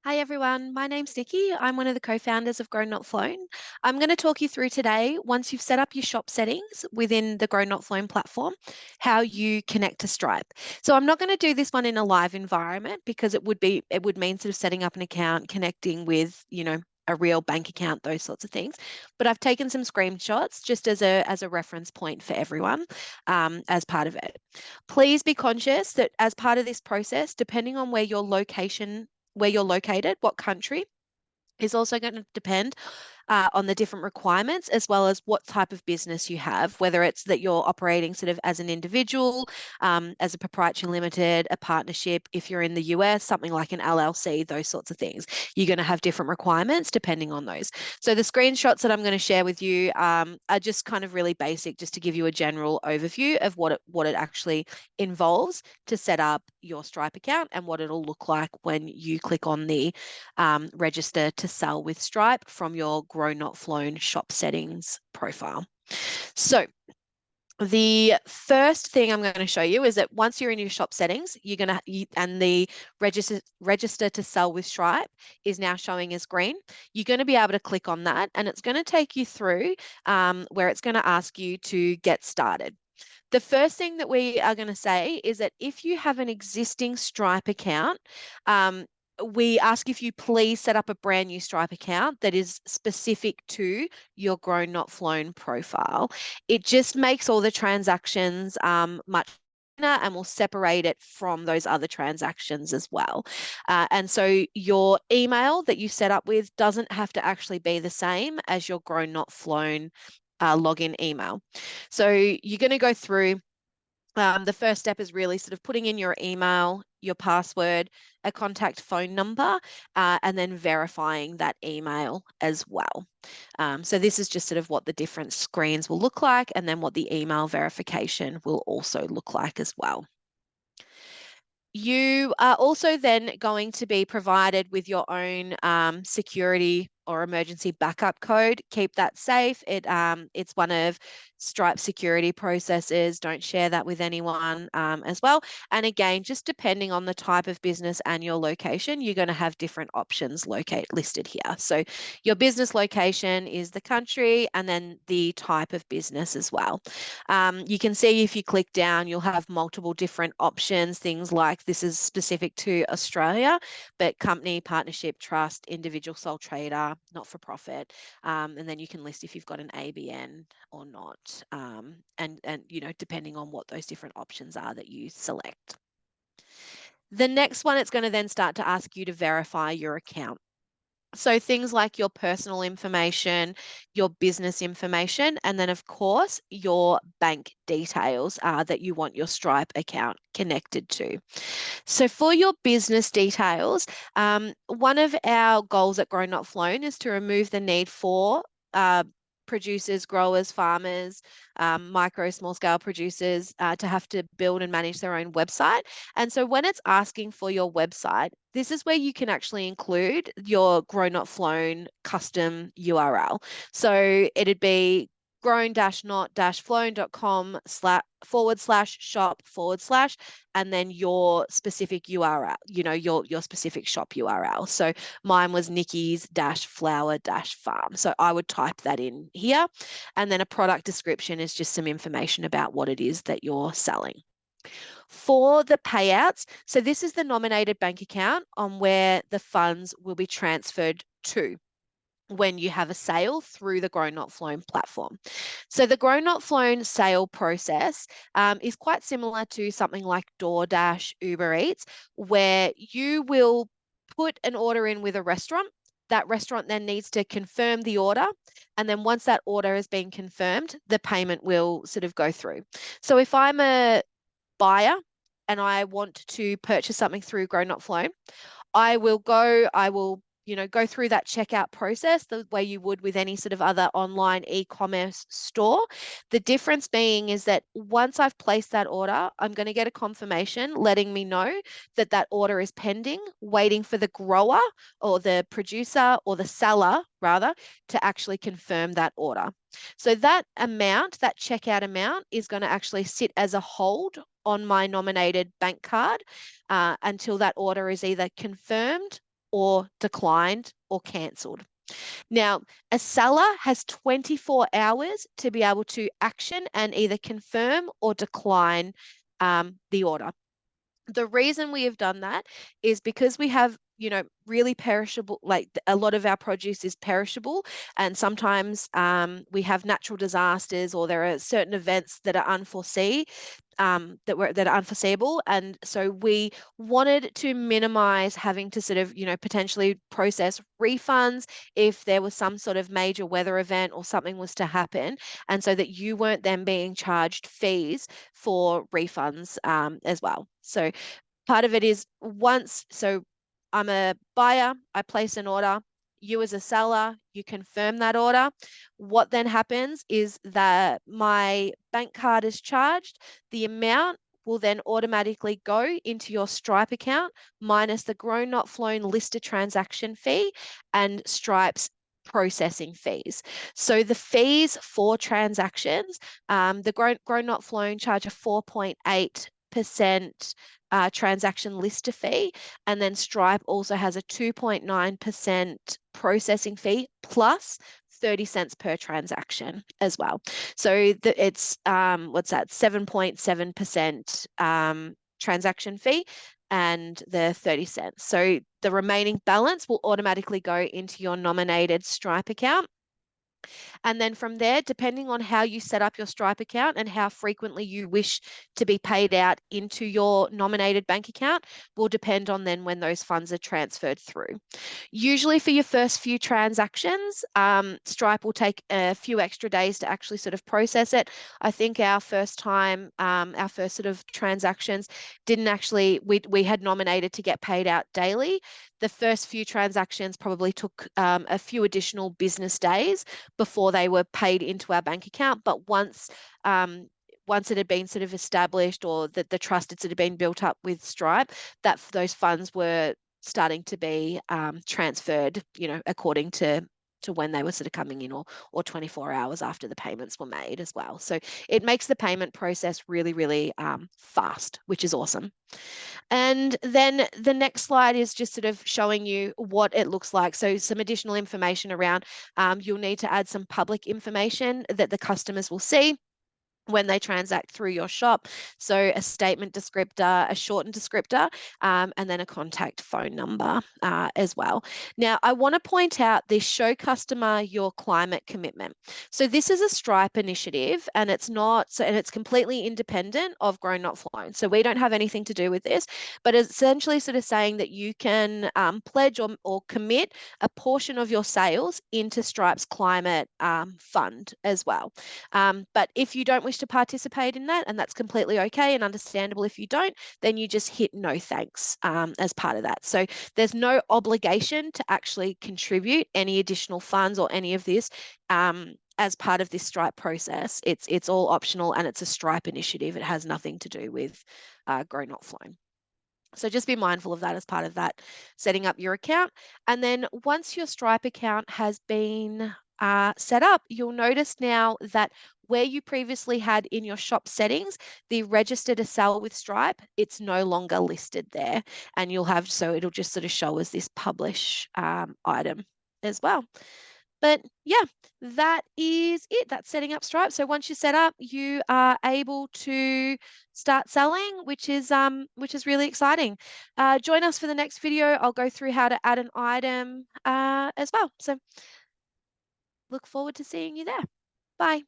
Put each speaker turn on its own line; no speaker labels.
Hi everyone, my name's Nikki. I'm one of the co-founders of Grown Not Flown. I'm going to talk you through today, once you've set up your shop settings within the Grown Not Flown platform, how you connect to Stripe. So I'm not going to do this one in a live environment because it would mean sort of setting up an account, connecting with, a real bank account, those sorts of things. But I've taken some screenshots just as a reference point for everyone as part of it. Please be conscious that as part of this process, depending on where you're located, what country, is also going to depend on the different requirements as well as what type of business you have, whether it's that you're operating sort of as an individual, as a proprietary limited, a partnership. If you're in the US, something like an LLC, those sorts of things, you're going to have different requirements depending on those. So the screenshots that I'm going to share with you are just kind of really basic, just to give you a general overview of what it actually involves to set up your Stripe account and what it'll look like when you click on the register to sell with Stripe from your Grown Not Flown shop settings profile. So the first thing I'm going to show you is that once you're in your shop settings, and the register to sell with Stripe is now showing as green. You're going to be able to click on that, and it's going to take you through where it's going to ask you to get started. The first thing that we are going to say is that if you have an existing Stripe account, we ask if you please set up a brand new Stripe account that is specific to your Grown Not Flown profile. It just makes all the transactions much and will separate it from those other transactions as well. And so your email that you set up with doesn't have to actually be the same as your Grown Not Flown login email. So you're going to go through. The first step is really sort of putting in your email, your password, a contact phone number, and then verifying that email as well. So this is just sort of what the different screens will look like, and then what the email verification will also look like as well. You are also then going to be provided with your own security or emergency backup code. Keep that safe. It's one of Stripe's security processes. Don't share that with anyone as well. And again, just depending on the type of business and your location, you're going to have different options listed here. So your business location is the country and then the type of business as well. You can see if you click down, you'll have multiple different options, things like this is specific to Australia, but company, partnership, trust, individual sole trader, not-for-profit, and then you can list if you've got an ABN or not, and depending on what those different options are that you select. The next one, it's going to then start to ask you to verify your account. So things like your personal information, your business information, and then of course your bank details that you want your Stripe account connected to. So for your business details, one of our goals at Grown Not Flown is to remove the need for producers, growers, farmers, micro, small scale producers to have to build and manage their own website. And so when it's asking for your website, this is where you can actually include your Grown Not Flown custom URL. So it'd be grown-not-flown.com//shop/ and then your specific URL, your specific shop URL. So mine was Nikki's-flower-farm. So I would type that in here. And then a product description is just some information about what it is that you're selling. For the payouts, so this is the nominated bank account on where the funds will be transferred to when you have a sale through the Grown Not Flown platform. So the Grown Not Flown sale process is quite similar to something like DoorDash, Uber Eats, where you will put an order in with a restaurant. That restaurant then needs to confirm the order. And then once that order has been confirmed, the payment will sort of go through. So if I'm a buyer and I want to purchase something through Grown Not Flown, I will go through that checkout process the way you would with any sort of other online e-commerce store. The difference being is that once I've placed that order, I'm going to get a confirmation letting me know that that order is pending, waiting for the grower or the producer or the seller rather to actually confirm that order. So that amount, that checkout amount, is going to actually sit as a hold on my nominated bank card until that order is either confirmed or declined or cancelled. Now, a seller has 24 hours to be able to action and either confirm or decline the order. The reason we have done that is because we have, really perishable, like a lot of our produce is perishable, and sometimes we have natural disasters or there are certain events that are unforeseen, that are unforeseeable, and so we wanted to minimize having to sort of, potentially process refunds if there was some sort of major weather event or something was to happen, and so that you weren't then being charged fees for refunds as well. So part of it is so I'm a buyer, I place an order. You as a seller, you confirm that order. What then happens is that my bank card is charged. The amount will then automatically go into your Stripe account minus the grown not flown listed transaction fee and Stripe's processing fees. So the fees for transactions, the grown not flown charge a 4.8% transaction lister fee, and then Stripe also has a 2.9% processing fee plus 30 cents per transaction as well. So it's what's that, 7.7% transaction fee and the 30 cents. So the remaining balance will automatically go into your nominated Stripe account. And then from there, depending on how you set up your Stripe account and how frequently you wish to be paid out into your nominated bank account will depend on then when those funds are transferred through. Usually for your first few transactions, Stripe will take a few extra days to actually sort of process it. I think our first sort of transactions didn't actually, we had nominated to get paid out daily. The first few transactions probably took a few additional business days before they were paid into our bank account. But once it had been sort of established or that the trust had sort of been built up with Stripe, that those funds were starting to be transferred, according to when they were sort of coming in, or 24 hours after the payments were made as well. So it makes the payment process really, really fast, which is awesome. And then the next slide is just sort of showing you what it looks like. So some additional information around, you'll need to add some public information that the customers will see when they transact through your shop. So a statement descriptor, a shortened descriptor, and then a contact phone number as well. Now, I want to point out this Show Customer Your Climate Commitment. So this is a Stripe initiative, and it's completely independent of Grown Not Flown. So we don't have anything to do with this, but it's essentially sort of saying that you can pledge or commit a portion of your sales into Stripe's climate fund as well. But if you don't wish to participate in that, and that's completely okay and understandable if you don't, then you just hit no thanks as part of that. So there's no obligation to actually contribute any additional funds or any of this as part of this Stripe process. It's all optional, and it's a Stripe initiative. It has nothing to do with Grow Not Flown. So just be mindful of that as part of that, setting up your account. And then once your Stripe account has been set up, you'll notice now that where you previously had in your shop settings, the register to sell with Stripe, it's no longer listed there. And so it'll just sort of show as this publish item as well. But yeah, that is it. That's setting up Stripe. So once you set up, you are able to start selling, which is really exciting. Join us for the next video. I'll go through how to add an item as well. So look forward to seeing you there. Bye.